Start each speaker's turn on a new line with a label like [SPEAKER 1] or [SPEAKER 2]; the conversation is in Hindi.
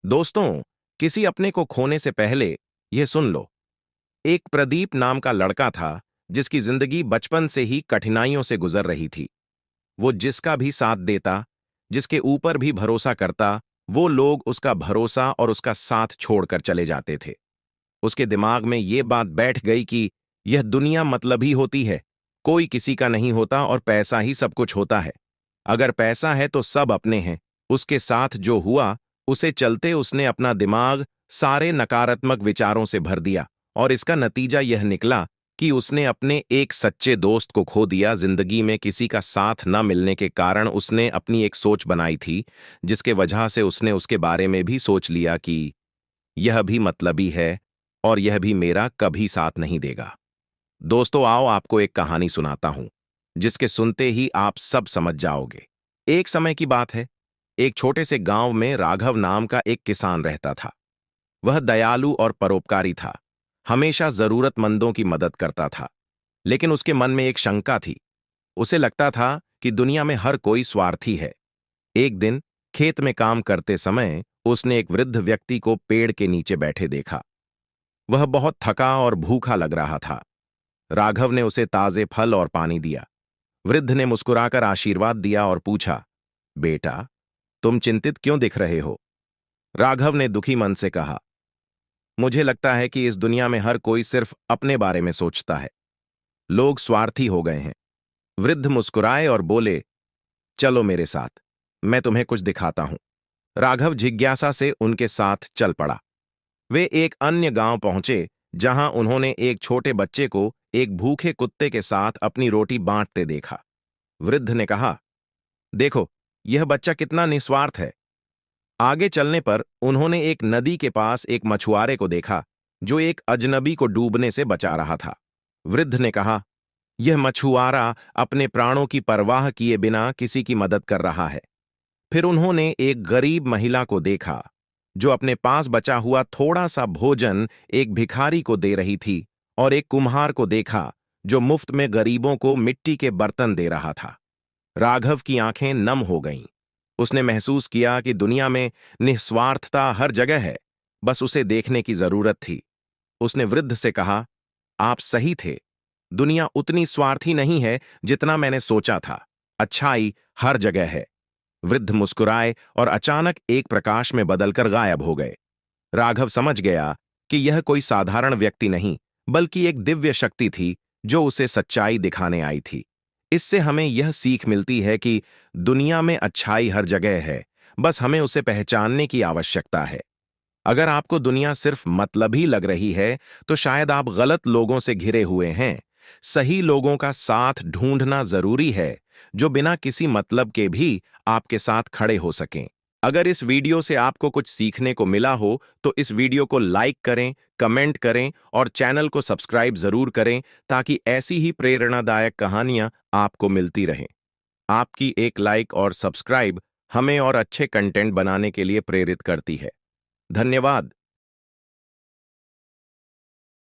[SPEAKER 1] दोस्तों, किसी अपने को खोने से पहले यह सुन लो। एक प्रदीप नाम का लड़का था जिसकी जिंदगी बचपन से ही कठिनाइयों से गुजर रही थी। वो जिसका भी साथ देता, जिसके ऊपर भी भरोसा करता, वो लोग उसका भरोसा और उसका साथ छोड़कर चले जाते थे। उसके दिमाग में ये बात बैठ गई कि यह दुनिया मतलबी होती है, कोई किसी का नहीं होता और पैसा ही सब कुछ होता है। अगर पैसा है तो सब अपने हैं। उसके साथ जो हुआ, उसे चलते उसने अपना दिमाग सारे नकारात्मक विचारों से भर दिया और इसका नतीजा यह निकला कि उसने अपने एक सच्चे दोस्त को खो दिया। जिंदगी में किसी का साथ न मिलने के कारण उसने अपनी एक सोच बनाई थी, जिसके वजह से उसने उसके बारे में भी सोच लिया कि यह भी मतलबी है और यह भी मेरा कभी साथ नहीं देगा। दोस्तों, आओ आपको एक कहानी सुनाता हूं, जिसके सुनते ही आप सब समझ जाओगे। एक समय की बात है, एक छोटे से गांव में राघव नाम का एक किसान रहता था। वह दयालु और परोपकारी था, हमेशा जरूरतमंदों की मदद करता था। लेकिन उसके मन में एक शंका थी। उसे लगता था कि दुनिया में हर कोई स्वार्थी है। एक दिन खेत में काम करते समय उसने एक वृद्ध व्यक्ति को पेड़ के नीचे बैठे देखा। वह बहुत थका और भूखा लग रहा था। राघव ने उसे ताजे फल और पानी दिया। वृद्ध ने मुस्कुराकर आशीर्वाद दिया और पूछा, बेटा, तुम चिंतित क्यों दिख रहे हो? राघव ने दुखी मन से कहा, मुझे लगता है कि इस दुनिया में हर कोई सिर्फ अपने बारे में सोचता है। लोग स्वार्थी हो गए हैं। वृद्ध मुस्कुराए और बोले, चलो मेरे साथ, मैं तुम्हें कुछ दिखाता हूं। राघव जिज्ञासा से उनके साथ चल पड़ा। वे एक अन्य गांव पहुंचे, जहां उन्होंने एक छोटे बच्चे को एक भूखे कुत्ते के साथ अपनी रोटी बांटते देखा। वृद्ध ने कहा, देखो, यह बच्चा कितना निस्वार्थ है। आगे चलने पर उन्होंने एक नदी के पास एक मछुआरे को देखा, जो एक अजनबी को डूबने से बचा रहा था। वृद्ध ने कहा, यह मछुआरा अपने प्राणों की परवाह किए बिना किसी की मदद कर रहा है। फिर उन्होंने एक गरीब महिला को देखा, जो अपने पास बचा हुआ थोड़ा सा भोजन एक भिखारी को दे रही थी, और एक कुम्हार को देखा, जो मुफ्त में गरीबों को मिट्टी के बर्तन दे रहा था। राघव की आंखें नम हो गईं। उसने महसूस किया कि दुनिया में निस्वार्थता हर जगह है, बस उसे देखने की जरूरत थी। उसने वृद्ध से कहा, आप सही थे, दुनिया उतनी स्वार्थी नहीं है जितना मैंने सोचा था। अच्छाई हर जगह है। वृद्ध मुस्कुराए और अचानक एक प्रकाश में बदलकर गायब हो गए। राघव समझ गया कि यह कोई साधारण व्यक्ति नहीं, बल्कि एक दिव्य शक्ति थी, जो उसे सच्चाई दिखाने आई थी। इससे हमें यह सीख मिलती है कि दुनिया में अच्छाई हर जगह है, बस हमें उसे पहचानने की आवश्यकता है। अगर आपको दुनिया सिर्फ मतलबी लग रही है, तो शायद आप गलत लोगों से घिरे हुए हैं। सही लोगों का साथ ढूंढना जरूरी है, जो बिना किसी मतलब के भी आपके साथ खड़े हो सकें। अगर इस वीडियो से आपको कुछ सीखने को मिला हो, तो इस वीडियो को लाइक करें, कमेंट करें और चैनल को सब्सक्राइब जरूर करें, ताकि ऐसी ही प्रेरणादायक कहानियां आपको मिलती रहें। आपकी एक लाइक और सब्सक्राइब हमें और अच्छे कंटेंट बनाने के लिए प्रेरित करती है। धन्यवाद।